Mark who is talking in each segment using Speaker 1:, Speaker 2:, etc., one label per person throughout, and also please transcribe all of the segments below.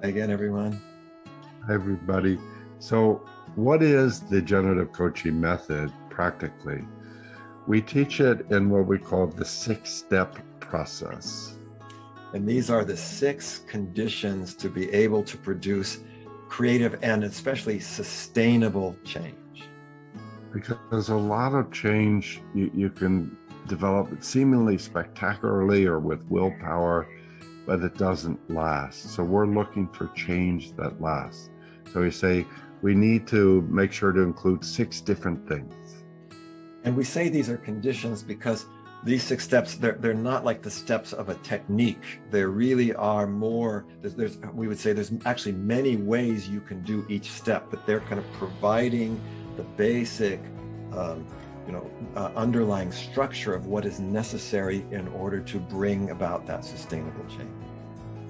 Speaker 1: Again, everyone.
Speaker 2: Hi, everybody. So, what is the generative coaching method practically? We teach it in what we call the 6-step process.
Speaker 1: And these are the 6 conditions to be able to produce creative and especially sustainable change.
Speaker 2: Because a lot of change you can develop seemingly spectacularly or with willpower, but it doesn't last. So we're looking for change that lasts. So we say we need to make sure to include 6 different things.
Speaker 1: And we say these are conditions because these 6 steps, they're not like the steps of a technique. There really are more, we would say there's actually many ways you can do each step, but they're kind of providing the basic underlying structure of what is necessary in order to bring about that sustainable change.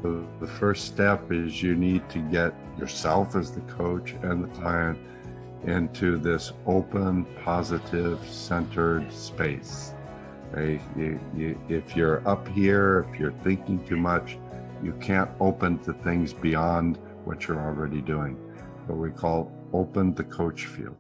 Speaker 2: So the first step is you need to get yourself as the coach and the client into this open, positive, centered space. Okay? If you're up here, if you're thinking too much, you can't open to things beyond what you're already doing. What we call open the coach field.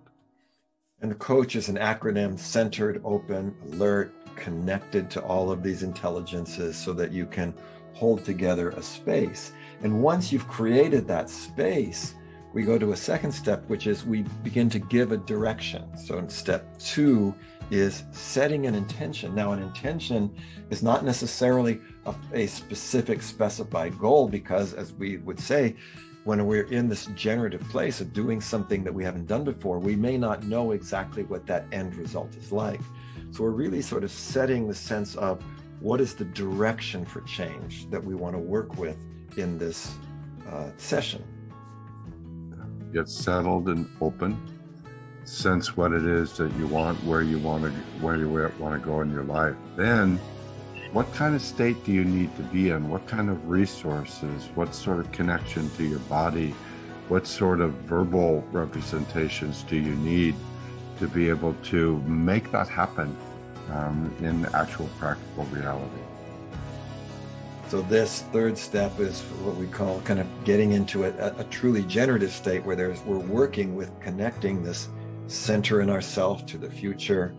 Speaker 1: And the coach is an acronym: centered, open, alert, connected to all of these intelligences so that you can hold together a space. And once you've created that space, we go to a second step, which is we begin to give a direction. So in step 2 is setting an intention. Now, an intention is not necessarily a specific specified goal, because as we would say, when we're in this generative place of doing something that we haven't done before, we may not know exactly what that end result is like. So we're really sort of setting the sense of what is the direction for change that we want to work with in this session.
Speaker 2: Get settled and open, sense what it is that you want, where you want to go in your life. Then what kind of state do you need to be in? What kind of resources? What sort of connection to your body? What sort of verbal representations do you need to be able to make that happen in actual practical reality?
Speaker 1: So this third step is what we call kind of getting into a truly generative state, where we're working with connecting this center in ourself to the future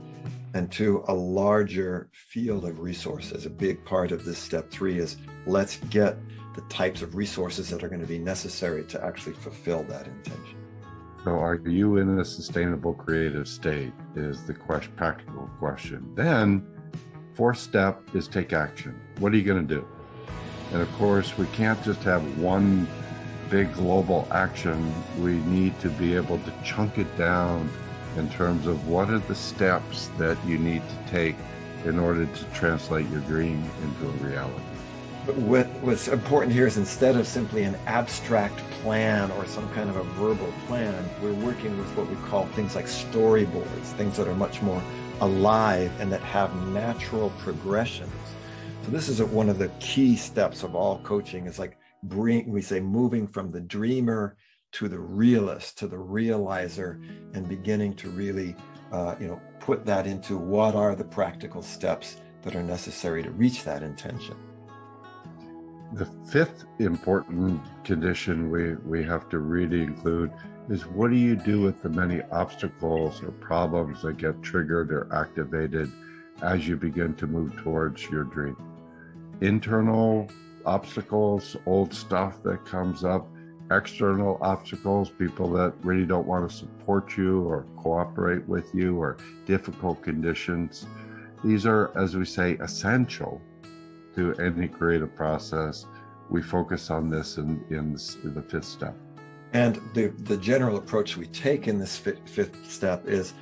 Speaker 1: and to a larger field of resources. A big part of this step 3 is let's get the types of resources that are going to be necessary to actually fulfill that intention.
Speaker 2: So are you in a sustainable creative state is the practical question. Then 4th step is take action. What are you going to do? And of course, we can't just have one big global action. We need to be able to chunk it down in terms of what are the steps that you need to take in order to translate your dream into a reality.
Speaker 1: But what's important here is, instead of simply an abstract plan or some kind of a verbal plan, we're working with what we call things like storyboards, things that are much more alive and that have natural progressions. So this is one of the key steps of all coaching, is like we say moving from the dreamer to the realist, to the realizer, and beginning to really put that into what are the practical steps that are necessary to reach that intention.
Speaker 2: The 5th important condition we have to really include is, what do you do with the many obstacles or problems that get triggered or activated as you begin to move towards your dream? Internal obstacles, old stuff that comes up, external obstacles, people that really don't want to support you or cooperate with you, or difficult conditions. These are, as we say, essential to any creative process. We focus on this in the 5th step.
Speaker 1: And the general approach we take in this 5th step is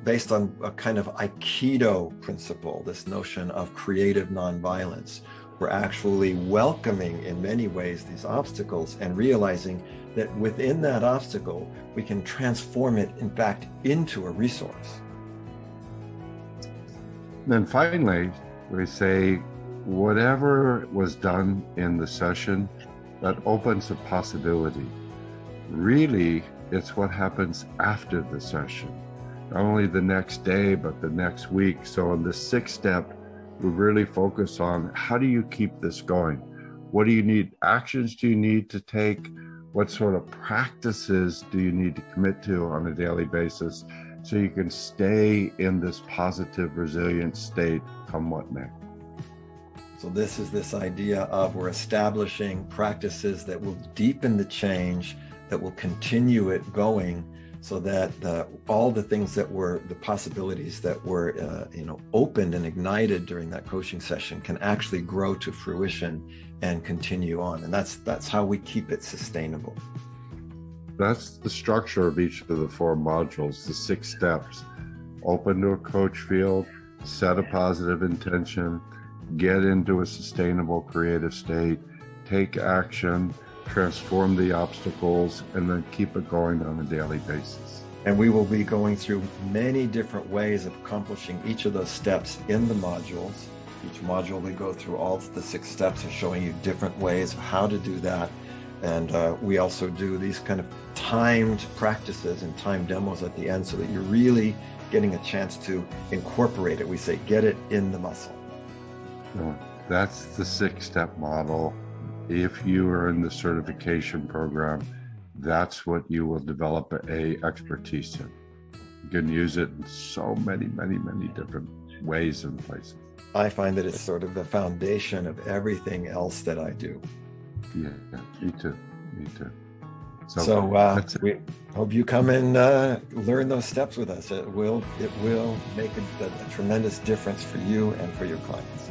Speaker 1: based on a kind of Aikido principle, this notion of creative nonviolence. We're actually welcoming in many ways these obstacles and realizing that within that obstacle, we can transform it, in fact, into a resource.
Speaker 2: Then finally, we say, whatever was done in the session, that opens a possibility. Really, it's what happens after the session. Not only the next day, but the next week. So in the 6th step, we really focus on, how do you keep this going? What do you need? Actions do you need to take? What sort of practices do you need to commit to on a daily basis so you can stay in this positive, resilient state come what may?
Speaker 1: So this is this idea of we're establishing practices that will deepen the change, that will continue it going, so that all the things that were, the possibilities that were opened and ignited during that coaching session can actually grow to fruition and continue on. And that's how we keep it sustainable.
Speaker 2: That's the structure of each of the 4 modules, the 6 steps. Open to a coach field, set a positive intention, get into a sustainable creative state, take action, transform the obstacles, and then keep it going on a daily basis.
Speaker 1: And we will be going through many different ways of accomplishing each of those steps in the modules. Each module we go through all the 6 steps and showing you different ways of how to do that. And we also do these kind of timed practices and timed demos at the end so that you're really getting a chance to incorporate it. We say, get it in the muscle.
Speaker 2: That's the 6-step model. If you are in the certification program, that's what you will develop a expertise in. You can use it in so many different ways and places.
Speaker 1: I find that it's sort of the foundation of everything else that I do.
Speaker 2: Yeah, me too.
Speaker 1: So we hope you come and learn those steps with us. It will make a tremendous difference for you and for your clients.